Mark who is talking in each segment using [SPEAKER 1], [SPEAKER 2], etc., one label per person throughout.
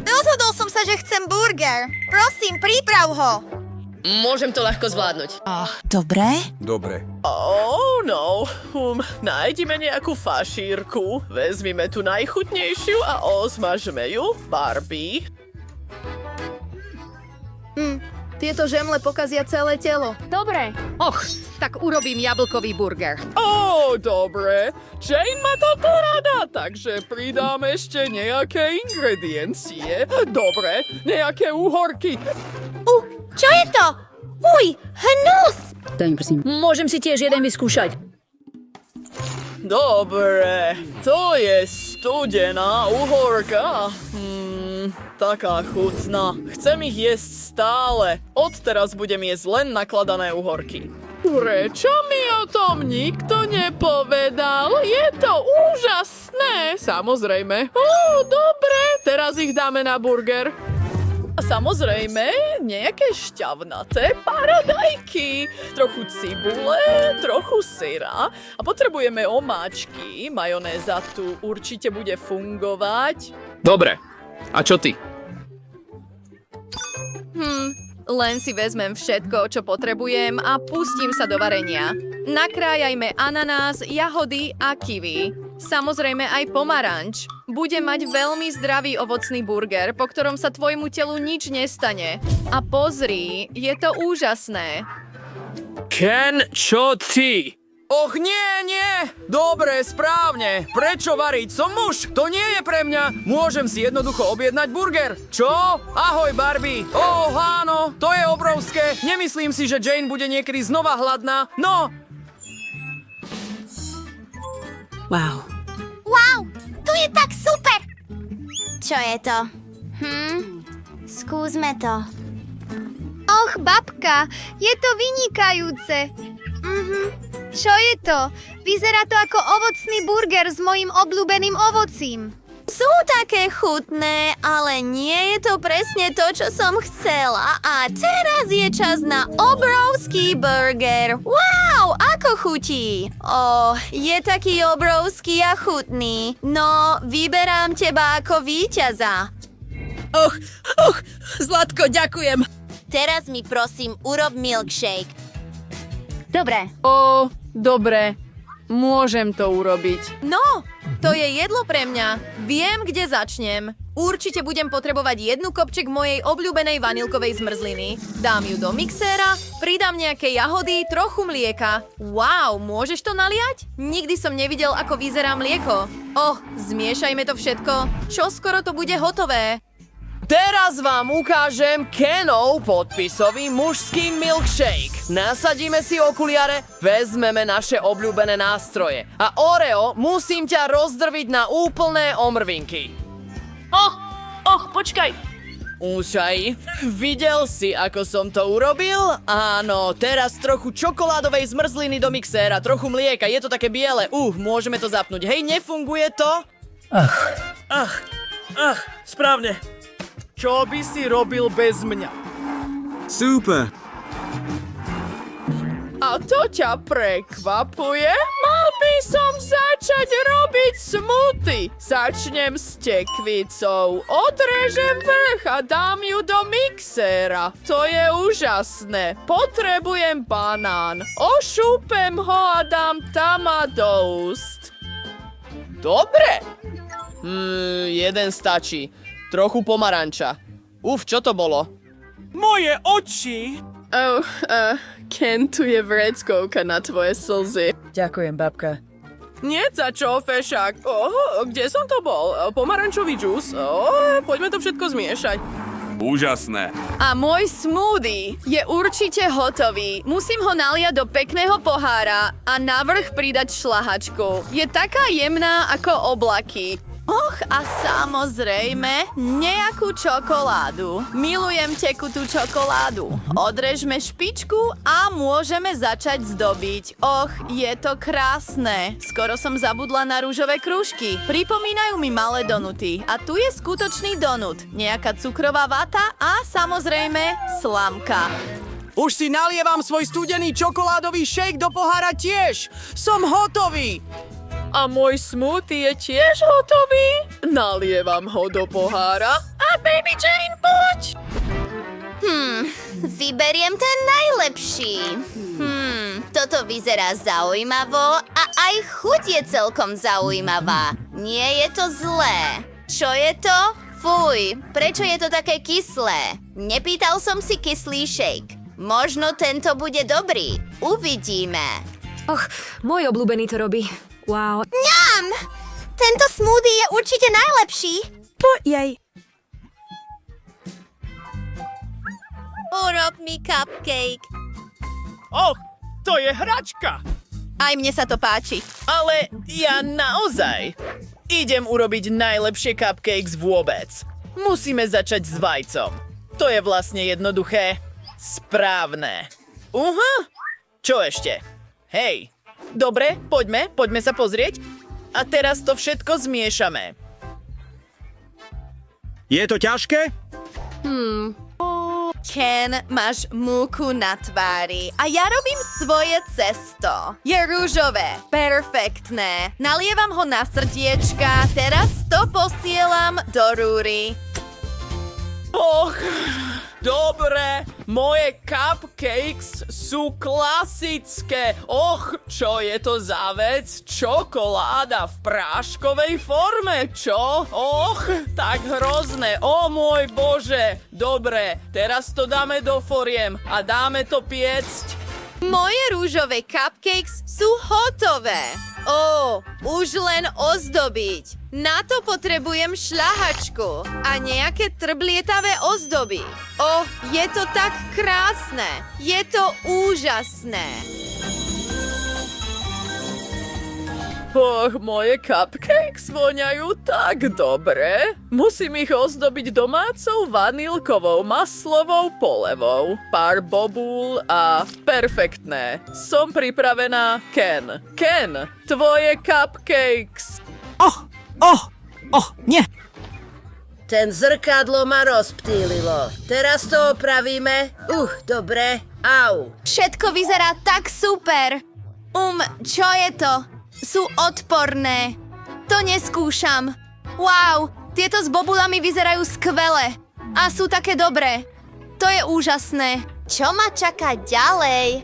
[SPEAKER 1] Rozhodol som sa, že chcem burger. Prosím, priprav ho.
[SPEAKER 2] Môžem to ľahko zvládnuť.
[SPEAKER 1] Dobre?
[SPEAKER 3] Dobre.
[SPEAKER 4] Oh no, nájdime nejakú fašírku, vezmime tú najchutnejšiu a osmažme ju, Barbie.
[SPEAKER 5] Tieto žemle pokazia celé telo.
[SPEAKER 6] Dobre. Tak urobím jablkový burger.
[SPEAKER 4] Dobre. Jane má toto rada, takže pridám ešte nejaké ingrediencie. Dobre, nejaké úhorky.
[SPEAKER 1] Čo je to? Fuj, hnus!
[SPEAKER 6] Môžem si tiež jeden vyskúšať.
[SPEAKER 4] Dobre, to je studená uhorka. Taká chutná. Chcem ich jesť stále. Odteraz budem jesť len nakladané uhorky. Prečo mi o tom nikto nepovedal? Je to úžasné. Samozrejme. Dobre, teraz ich dáme na burger. A samozrejme, nejaké šťavnaté paradajky, trochu cibule, trochu syra a potrebujeme omáčky. Majonéza tu určite bude fungovať.
[SPEAKER 7] Dobre. A čo ty?
[SPEAKER 5] Len si vezmem všetko, čo potrebujem a pustím sa do varenia. Nakrájajme ananás, jahody a kiwi. Samozrejme aj pomaranč. Budem mať veľmi zdravý ovocný burger, po ktorom sa tvojmu telu nič nestane. A pozri, je to úžasné.
[SPEAKER 7] Ken, čo ty?
[SPEAKER 3] Och, nie! Dobre, správne. Prečo variť? Som muž. To nie je pre mňa. Môžem si jednoducho objednať burger. Čo? Ahoj, Barbie. Áno, to je obrovské. Nemyslím si, že Jane bude niekedy znova hladná. No,
[SPEAKER 1] Wow, tu je tak super! Čo je to? Skúsme to. Och, babka, je to vynikajúce. Čo je to? Vyzerá to ako ovocný burger s mojím obľúbeným ovocím. Sú také chutné, ale nie je to presne to, čo som chcela. A teraz je čas na obrovský burger. Wow, ako chutí. Je taký obrovský a chutný. No, vyberám teba ako víťaza.
[SPEAKER 6] Zlatko, ďakujem.
[SPEAKER 1] Teraz mi prosím urob milkshake.
[SPEAKER 6] Dobre.
[SPEAKER 5] Dobre. Môžem to urobiť. No, to je jedlo pre mňa. Viem, kde začnem. Určite budem potrebovať jednu kopček mojej obľúbenej vanilkovej zmrzliny. Dám ju do mixéra, pridám nejaké jahody, trochu mlieka. Wow, môžeš to naliať? Nikdy som nevidel, ako vyzerá mlieko. Zmiešajme to všetko. Čoskoro to bude hotové.
[SPEAKER 3] teraz vám ukážem Kenov podpisový mužský milkshake. Nasadíme si okuliare, vezmeme naše obľúbené nástroje. A Oreo, musím ťa rozdrviť na úplné omrvinky.
[SPEAKER 4] Počkaj.
[SPEAKER 3] Úšaj, videl si, ako som to urobil? Áno, teraz trochu čokoládovej zmrzliny do mixéra, trochu mlieka, je to také biele. Môžeme to zapnúť. Hej, nefunguje to?
[SPEAKER 4] Správne. Čo by si robil bez mňa?
[SPEAKER 8] Super.
[SPEAKER 4] A to ťa prekvapuje? Mal by som začať robiť smoothie. Začnem s tekvicou, odrežem vrch a dám ju do mixéra. To je úžasné. Potrebujem banán. Ošúpem ho a dám tama do úst.
[SPEAKER 3] Dobre. Jeden stačí. Trochu pomaranča. Čo to bolo?
[SPEAKER 4] Moje oči! Ken, tu je vreckovka na tvoje slzy.
[SPEAKER 9] Ďakujem, babka.
[SPEAKER 4] Nie za čo, fešák. Kde som to bol? Pomarančový džús? Poďme to všetko zmiešať.
[SPEAKER 8] Úžasné.
[SPEAKER 5] A môj smoothie je určite hotový. Musím ho naliať do pekného pohára a navrch pridať šlahačku. Je taká jemná ako oblaky. A samozrejme, nejakú čokoládu. Milujem tekutú čokoládu. Odrežme špičku a môžeme začať zdobiť. Je to krásne. Skoro som zabudla na rúžové krúžky. Pripomínajú mi malé donuty. A tu je skutočný donut. Nejaká cukrová vata a samozrejme slamka.
[SPEAKER 3] Už si nalievam svoj studený čokoládový shake do pohára tiež. Som hotový.
[SPEAKER 4] A môj smoothie je tiež hotový? Nalievam ho do pohára a Baby Jane, poď!
[SPEAKER 1] Vyberiem ten najlepší. Toto vyzerá zaujímavo a aj chuť je celkom zaujímavá. Nie je to zlé. Čo je to? Fuj, prečo je to také kyslé? Nepýtal som si kyslý shake. Možno tento bude dobrý. Uvidíme.
[SPEAKER 9] Môj obľúbený to robí. Wow.
[SPEAKER 1] Ňam! Tento smoothie je určite najlepší. Urob mi cupcake.
[SPEAKER 3] Och, to je hračka!
[SPEAKER 5] Aj mne sa to páči.
[SPEAKER 4] Ale ja naozaj idem urobiť najlepšie cupcakes vôbec. Musíme začať s vajcom. To je vlastne jednoduché. Správne. Čo ešte? Hej. Dobre, poďme sa pozrieť. A teraz to všetko zmiešame.
[SPEAKER 8] Je to ťažké?
[SPEAKER 5] Ken, máš múku na tvári a ja robím svoje cesto. Je rúžové, perfektné. Nalievam ho na srdiečka, teraz to posielam do rúry.
[SPEAKER 4] Och, dobre, moje cupcakes sú klasické. Och, čo je to za vec? Čokoláda v práškovej forme, čo? Och, tak hrozné, o môj Bože. Dobre, teraz to dáme do foriem a dáme to piecť.
[SPEAKER 5] Moje rúžové cupcakes sú hotové. Už len ozdobiť. Na to potrebujem šľahačku a nejaké trblietavé ozdoby. Je to tak krásne. Je to úžasné.
[SPEAKER 4] Moje cupcakes voňajú tak dobre. Musím ich ozdobiť domácou vanilkovou maslovou polevou. Pár bobúl a perfektné. Som pripravená, Ken. Ken, tvoje cupcakes.
[SPEAKER 3] Nie.
[SPEAKER 2] Ten zrkadlo ma rozptýlilo. Teraz to opravíme. Dobre. Au.
[SPEAKER 1] Všetko vyzerá tak super. Čo je to? Sú odporné. To neskúšam. Wow, tieto s bobulami vyzerajú skvele. A sú také dobré. To je úžasné. Čo ma čaká ďalej?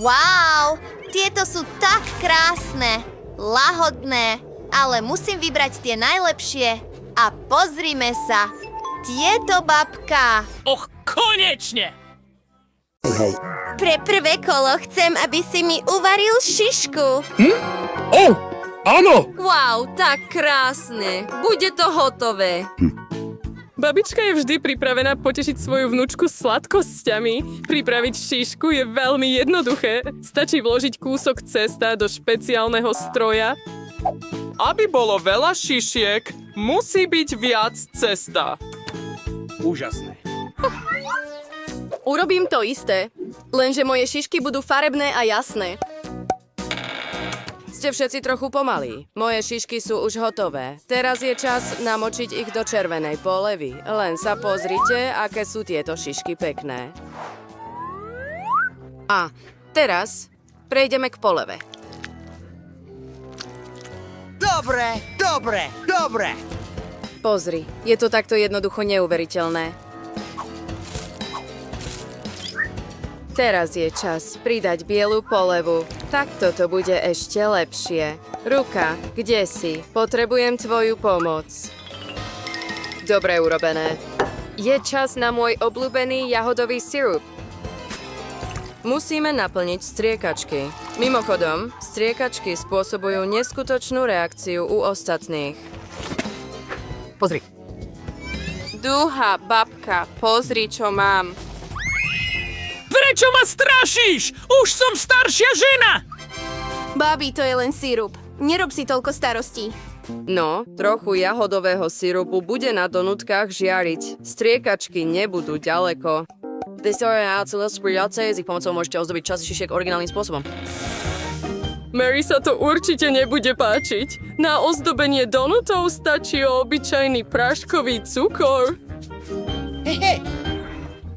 [SPEAKER 1] Wow, tieto sú tak krásne. Lahodné. Ale musím vybrať tie najlepšie. A pozrime sa. Tieto, babka.
[SPEAKER 3] Och, konečne!
[SPEAKER 1] Pre prvé kolo chcem, aby si mi uvaril šišku.
[SPEAKER 7] Áno!
[SPEAKER 9] Wow, tak krásne. Bude to hotové.
[SPEAKER 10] Babička je vždy pripravená potešiť svoju vnúčku sladkosťami. Pripraviť šišku je veľmi jednoduché. Stačí vložiť kúsok cesta do špeciálneho stroja.
[SPEAKER 3] Aby bolo veľa šišiek, musí byť viac cesta.
[SPEAKER 8] Úžasné.
[SPEAKER 5] Urobím to isté, lenže moje šišky budú farebné a jasné.
[SPEAKER 11] Ste všetci trochu pomalí. Moje šišky sú už hotové. Teraz je čas namočiť ich do červenej polevy. Len sa pozrite, aké sú tieto šišky pekné. A teraz prejdeme k poleve.
[SPEAKER 12] Dobre.
[SPEAKER 11] Pozri, je to takto jednoducho neuveriteľné. Teraz je čas pridať bielu polevu. Takto to bude ešte lepšie. Ruka, kde si? Potrebujem tvoju pomoc. Dobre urobené. Je čas na môj obľúbený jahodový sirup. Musíme naplniť striekačky. Mimochodom, striekačky spôsobujú neskutočnú reakciu u ostatných.
[SPEAKER 3] Pozri.
[SPEAKER 10] Dúha, babka, pozri, čo mám.
[SPEAKER 3] Prečo ma strašíš? Už som staršia žena!
[SPEAKER 1] Babi, to je len sírup. Nerob si toľko starostí.
[SPEAKER 11] No, trochu jahodového sirupu bude na donutkách žiariť. Striekačky nebudú ďaleko. S ich pomocou môžete ozdobiť časť šišiek originálnym spôsobom.
[SPEAKER 10] Mary sa to určite nebude páčiť. Na ozdobenie donutov stačí obyčajný práškový cukor.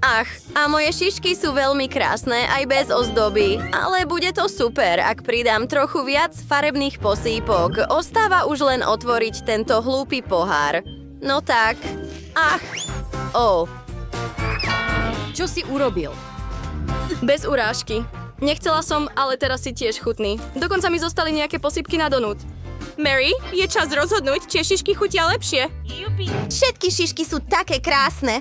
[SPEAKER 5] Ach, a moje šišky sú veľmi krásne aj bez ozdoby, ale bude to super, ak pridám trochu viac farebných posýpok. Ostáva už len otvoriť tento hlúpy pohár. No tak. Ach.
[SPEAKER 6] Čo si urobil?
[SPEAKER 5] Bez urážky. Nechcela som, ale teraz si tiež chutný. Dokonca mi zostali nejaké posypky na donút. Mary, je čas rozhodnúť, či šišky chutia lepšie.
[SPEAKER 1] Všetky šišky sú také krásne.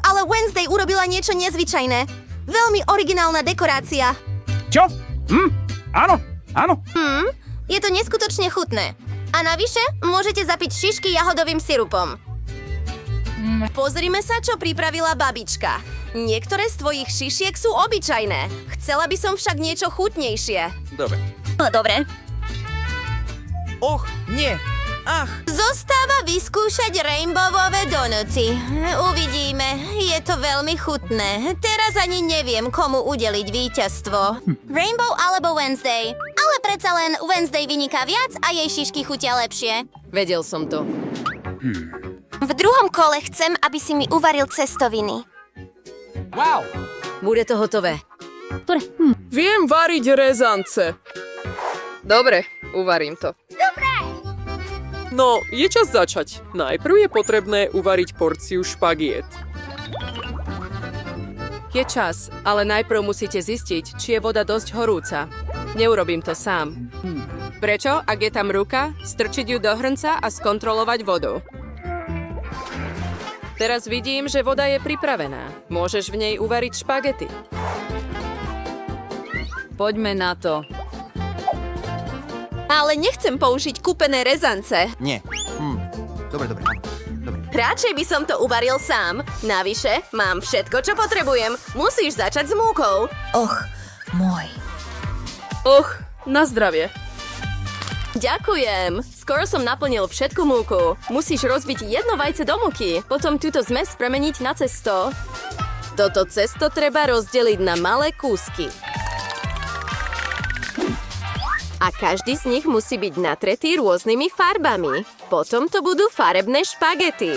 [SPEAKER 1] Ale Wednesday urobila niečo nezvyčajné. Veľmi originálna dekorácia.
[SPEAKER 8] Čo? Áno, áno.
[SPEAKER 1] Je to neskutočne chutné. A navyše môžete zapiť šišky jahodovým sirupom. Pozrime sa, čo pripravila babička. Niektoré z tvojich šišiek sú obyčajné. Chcela by som však niečo chutnejšie.
[SPEAKER 3] Dobre.
[SPEAKER 1] Dobre.
[SPEAKER 3] Nie. Ach.
[SPEAKER 1] Zostáva vyskúšať rainbowové donuty. Uvidíme. Je to veľmi chutné. Teraz ani neviem, komu udeliť víťazstvo. Rainbow alebo Wednesday. Ale predsa len Wednesday vyniká viac a jej šišky chutia lepšie.
[SPEAKER 11] Vedel som to.
[SPEAKER 1] V druhom kole chcem, aby si mi uvaril cestoviny.
[SPEAKER 8] Wow.
[SPEAKER 2] Bude to hotové.
[SPEAKER 10] Viem variť rezance. Dobre, uvarím to. No, je čas začať. Najprv je potrebné uvariť porciu špagiet.
[SPEAKER 11] Je čas, ale najprv musíte zistiť, či je voda dosť horúca. Neurobím to sám. Prečo, ak je tam ruka, strčiť ju do hrnca a skontrolovať vodu. Teraz vidím, že voda je pripravená. Môžeš v nej uvariť špagety. Poďme na to.
[SPEAKER 5] Ale nechcem použiť kúpené rezance.
[SPEAKER 3] Nie. Dobre, áno. Dobre.
[SPEAKER 5] Radšej by som to uvaril sám. Navyše, mám všetko, čo potrebujem. Musíš začať s múkou.
[SPEAKER 10] Na zdravie.
[SPEAKER 5] Ďakujem. Skoro som naplnil všetku múku. Musíš rozbiť jedno vajce do múky, potom túto zmes premeniť na cesto. Toto cesto treba rozdeliť na malé kúsky. A každý z nich musí byť natretý rôznymi farbami. Potom to budú farebné špagety.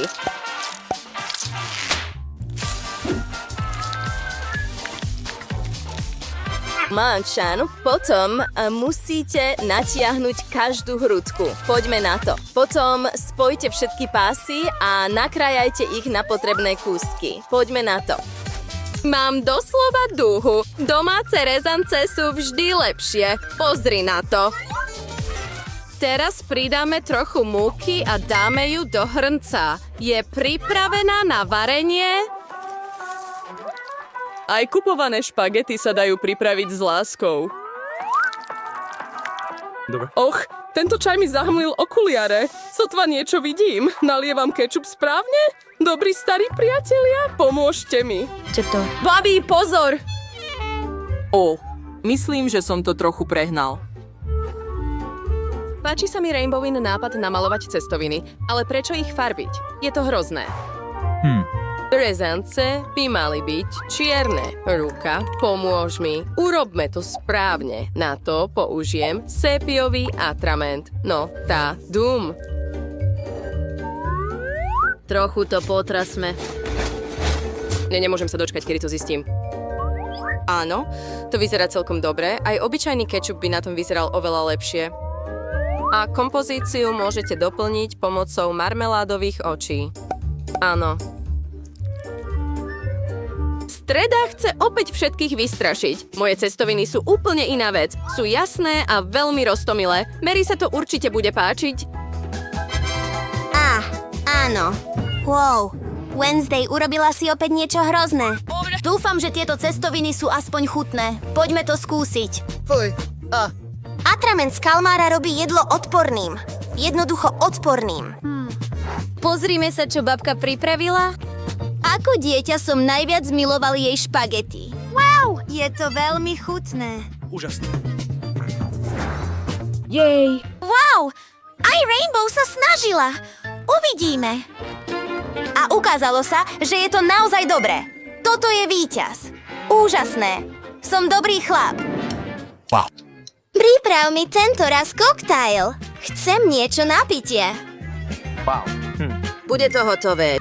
[SPEAKER 5] Mančan, potom musíte natiahnuť každú hrudku. Poďme na to. Potom spojte všetky pásy a nakrájajte ich na potrebné kúsky. Poďme na to. Mám doslova duhu. Domáce rezance sú vždy lepšie. Pozri na to. Teraz pridáme trochu múky a dáme ju do hrnca. Je pripravená na varenie?
[SPEAKER 10] Aj kupované špagety sa dajú pripraviť s láskou.
[SPEAKER 3] Dobre.
[SPEAKER 10] Tento čaj mi zahmlil okuliare. Sotva niečo vidím. Nalievam kečup správne? Dobrí starí priatelia, pomôžte mi.
[SPEAKER 5] Babi, pozor!
[SPEAKER 10] Myslím, že som to trochu prehnal.
[SPEAKER 11] Páči sa mi Rainbowin nápad namalovať cestoviny, ale prečo ich farbiť? Je to hrozné. Rezance by mali byť čierne. Ruka, pomôž mi. Urobme to správne. Na to použijem sépiový atrament. No, tá dum.
[SPEAKER 2] Trochu to potrasme.
[SPEAKER 11] Nemôžem sa dočkať, kedy to zistím. Áno, to vyzerá celkom dobre. Aj obyčajný kečup by na tom vyzeral oveľa lepšie. A kompozíciu môžete doplniť pomocou marmeládových očí. Áno. Streda chce opäť všetkých vystrašiť. Moje cestoviny sú úplne iná vec. Sú jasné a veľmi roztomilé. Mary sa to určite bude páčiť.
[SPEAKER 1] Áno. Wow. Wednesday, urobila si opäť niečo hrozné. Dúfam, že tieto cestoviny sú aspoň chutné. Poďme to skúsiť.
[SPEAKER 2] Fuj.
[SPEAKER 1] Atrament z kalmára robí jedlo odporným. Jednoducho odporným. Pozrime sa, čo babka pripravila. Ako dieťa som najviac miloval jej špagety. Wow, je to veľmi chutné.
[SPEAKER 8] Úžasné.
[SPEAKER 1] Jej. Wow, aj Rainbow sa snažila. Uvidíme. A ukázalo sa, že je to naozaj dobré. Toto je víťaz. Úžasné. Som dobrý chlap.
[SPEAKER 8] Wow.
[SPEAKER 1] Priprav mi tento raz koktail. Chcem niečo na pitie.
[SPEAKER 2] Bude to hotové.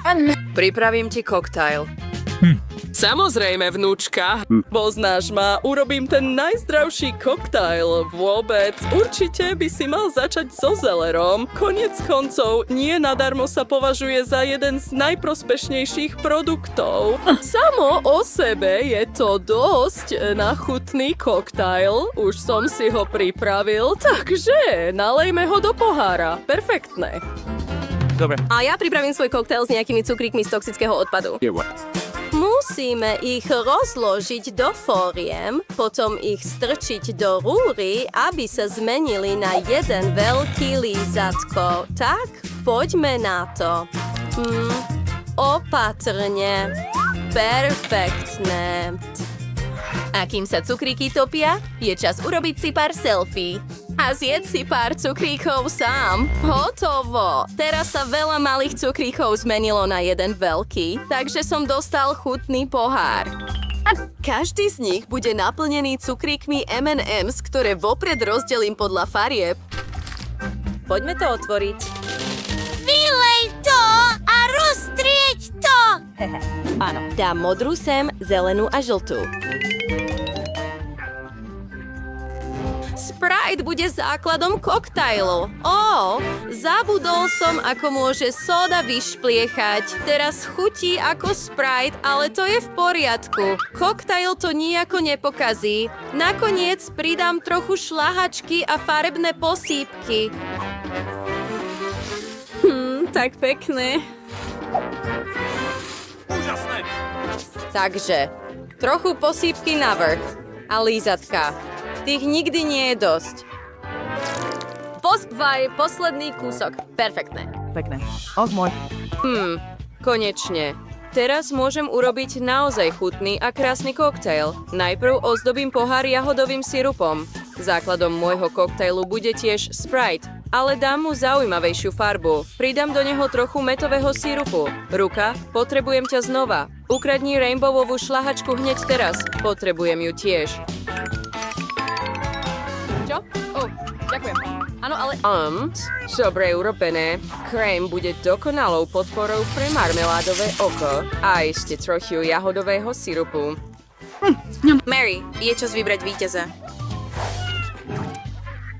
[SPEAKER 11] Pripravím ti koktail.
[SPEAKER 10] Samozrejme, vnúčka. Poznáš ma, urobím ten najzdravší koktajl vôbec. Určite by si mal začať so zelerom. Koniec koncov, nie nadarmo sa považuje za jeden z najprospešnejších produktov. Samo o sebe je to dosť na chutný koktajl. Už som si ho pripravil, takže nalejme ho do pohára. Perfektné.
[SPEAKER 8] Dobre.
[SPEAKER 9] A ja pripravím svoj koktail s nejakými cukríkmi z toxického odpadu.
[SPEAKER 8] Je what?
[SPEAKER 9] Musíme ich rozložiť do fóriem, potom ich strčiť do rúry, aby sa zmenili na jeden veľký lízatko. Tak, poďme na to. Opatrne. Perfektné. A kým sa cukríky topia, je čas urobiť si pár selfie. A zjedz si pár cukríkov sám. Hotovo. Teraz sa veľa malých cukríkov zmenilo na jeden veľký, takže som dostal chutný pohár. A každý z nich bude naplnený cukríkmi M&M's, ktoré vopred rozdelím podľa farieb. Poďme to otvoriť. Vylej to a roztrieť to! Áno. Dám modrú sem, zelenú a žltú. Sprite bude základom koktajlu. Zabudol som, ako môže sóda vyšpliechať. Teraz chutí ako Sprite, ale to je v poriadku. Koktajl to nijako nepokazí. Nakoniec pridám trochu šľahačky a farebné posýpky. Tak pekné.
[SPEAKER 8] Úžasné.
[SPEAKER 9] Takže, trochu posýpky navrch a lízatka. Tých nikdy nie je dosť. Posledný kúsok. Perfektné.
[SPEAKER 4] Pekné. Och môj.
[SPEAKER 11] Konečne. Teraz môžem urobiť naozaj chutný a krásny koktail. Najprv ozdobím pohár jahodovým sirupom. Základom môjho koktajlu bude tiež Sprite, ale dám mu zaujímavejšiu farbu. Pridám do neho trochu metového sirupu. Ruka, potrebujem ťa znova. Ukradni rainbowovú šľahačku hneď teraz. Potrebujem ju tiež.
[SPEAKER 10] Čo? Ďakujem. Áno, ale...
[SPEAKER 11] Dobre urobené. Krém bude dokonalou podporou pre marmeládové oko a ešte trochu jahodového sirupu.
[SPEAKER 9] Mary, je čas vybrať víťaza.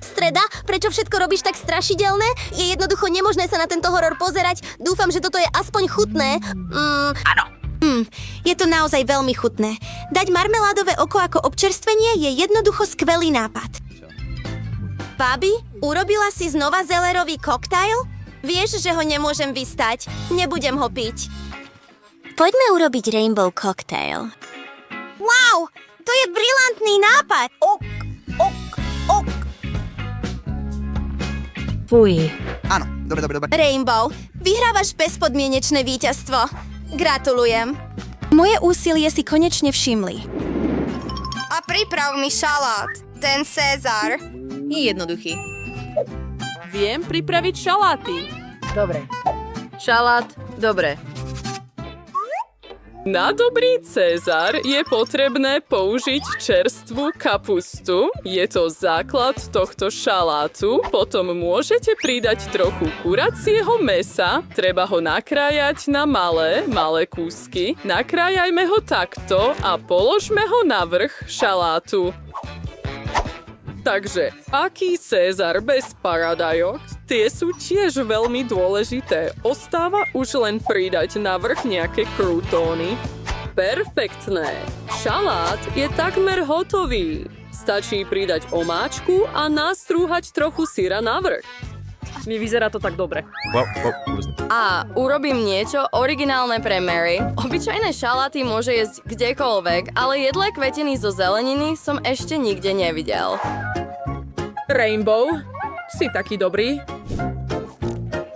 [SPEAKER 12] Streda, prečo všetko robíš tak strašidelné? Je jednoducho nemožné sa na tento horor pozerať. Dúfam, že toto je aspoň chutné. Áno. Je to naozaj veľmi chutné. Dať marmeládové oko ako občerstvenie je jednoducho skvelý nápad. Babi, urobila si znova zelerový koktajl? Vieš, že ho nemôžem vystať. Nebudem ho piť. Poďme urobiť rainbow koktajl. Wow, to je brilantný nápad.
[SPEAKER 9] Fuj.
[SPEAKER 8] Áno, dobre.
[SPEAKER 12] Rainbow, vyhrávaš bezpodmienečné víťazstvo. Gratulujem. Moje úsilie si konečne všimli. A priprav mi šalát. Ten Cezar.
[SPEAKER 9] Je jednoduchý.
[SPEAKER 10] Viem pripraviť šaláty.
[SPEAKER 11] Dobre. Šalát, dobre.
[SPEAKER 10] Na dobrý Cezar je potrebné použiť čerstvú kapustu. Je to základ tohto šalátu. Potom môžete pridať trochu kuracieho mäsa. Treba ho nakrájať na malé kúsky. Nakrájajme ho takto a položme ho na vrch šalátu. Takže, aký Cezar bez paradajok? Tie sú tiež veľmi dôležité. Ostáva už len pridať na vrch nejaké krútóny. Perfektné. Šalát je takmer hotový. Stačí pridať omáčku a nastrúhať trochu syra na vrch. Nevyzerá to tak dobre.
[SPEAKER 11] A urobím niečo originálne pre Mary. Obyčajné šaláty môže jesť kdekoľvek, ale jedlé kvetiny zo zeleniny som ešte nikde nevidel.
[SPEAKER 10] Rainbow, si taký dobrý.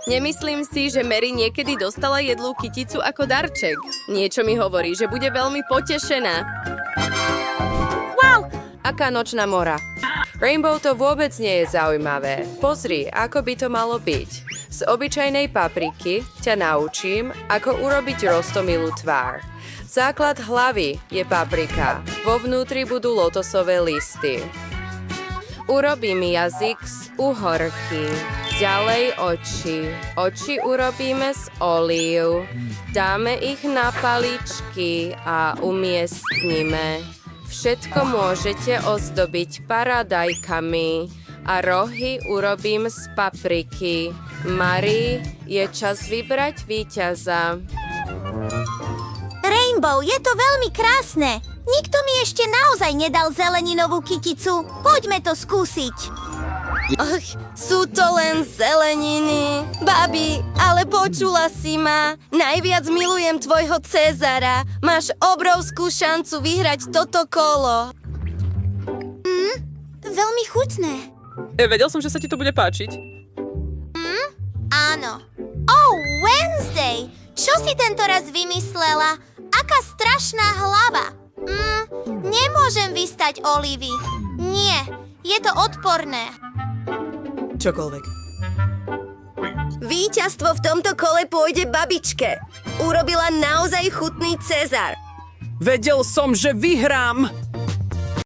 [SPEAKER 11] Nemyslím si, že Mary niekedy dostala jedlú kyticu ako darček. Niečo mi hovorí, že bude veľmi potešená. Wow! Aká nočná mora. Rainbow, to vôbec nie je zaujímavé. Pozri, ako by to malo byť. Z obyčajnej papriky ťa naučím, ako urobiť roztomilú tvár. Základ hlavy je paprika. Vo vnútri budú lotosové listy. Urobím jazyk z uhorky. Ďalej oči. Oči urobíme z olív. Dáme ich na paličky a umiestnime. Všetko môžete ozdobiť paradajkami a rohy urobím z papriky. Marie, je čas vybrať víťaza.
[SPEAKER 12] Rainbow, je to veľmi krásne. Nikto mi ešte naozaj nedal zeleninovú kyticu. Poďme to skúsiť.
[SPEAKER 11] Ach, sú to len zeleniny. Babi, ale počula si ma. Najviac milujem tvojho Cezara. Máš obrovskú šancu vyhrať toto kolo.
[SPEAKER 12] Veľmi chutné.
[SPEAKER 10] Vedel som, že sa ti to bude páčiť.
[SPEAKER 12] Áno. Oh, Wednesday! Čo si tento raz vymyslela? Aká strašná hlava. Nemôžem vystať olivy. Nie, je to odporné.
[SPEAKER 8] Čokoľvek.
[SPEAKER 11] Víťazstvo v tomto kole pôjde babičke. Urobila naozaj chutný Cezar.
[SPEAKER 3] Vedel som, že vyhrám!